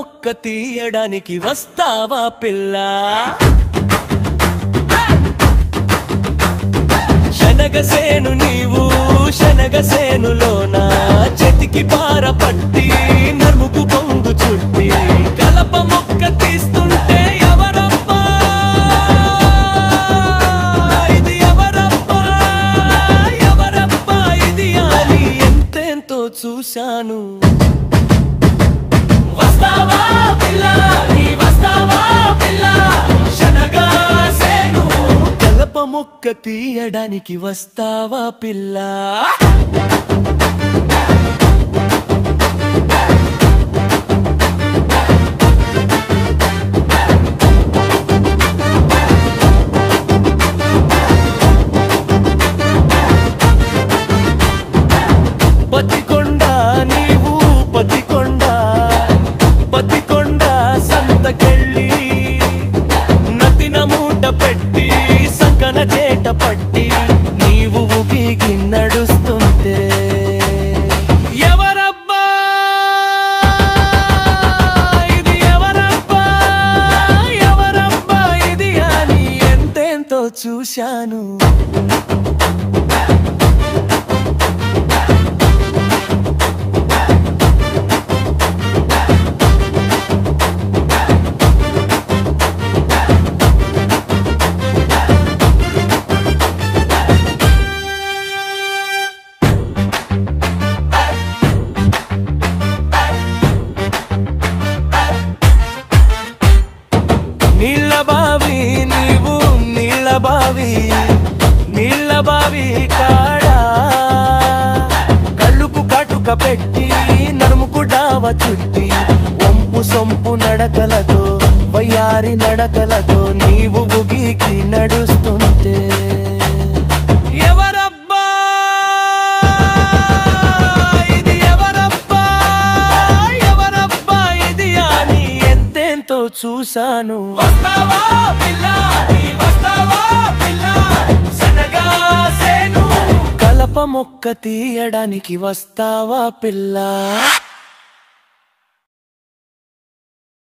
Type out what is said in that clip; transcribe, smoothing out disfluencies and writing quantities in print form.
మొక్క తీయడానికి వస్తావా పిల్ల శనగసేను నీవు శనగసేనులోన చెతికి పార పట్టి నర్ముకు పొంగు చుట్టి కలప మొక్క తీస్తుంటే ఎవరబ్బా ఇది ఎవరబ్బా ఎవరబ్బా ఇది అని ఎంతెంతో చూశాను వస్తావా పిల్ల నీ వస్తావా పిల్ల శనగసేను కలప మొక్క తీయడానికి వస్తావా పిల్ల పతికొండ నీవు పతికొండ పతికొండ సంతకెళ్ళి నతిన మూట పెట్టి సంకన చేట పట్టి నీవు ఊపికి నడుస్తుంటే ఎవరబ్బా ఇది ఎవరబ్బా ఎవరబ్బా ఇది అని ఎంతెంతో చూశాను నీళ్ళబావి నీవు నీళ్ళబావి నీళ్ళబావి కాడా కళ్ళుకు కాటుక పెట్టి నడుముకు డావ చుట్టి వంపు సొంపు నడకలతో వయ్యారి నడకలతో నీవు బుగికి నడుస్తుంటే ఎవరబ్బా ఇది ఎవరబ్బా ఎవరబ్బా ఇది అని ఎంతెంతో చూశాను వస్తావా పిల్ల నీ వస్తావా పిల్ల శనగసేను కలప మొక్క తీయడానికి వస్తావా పిల్ల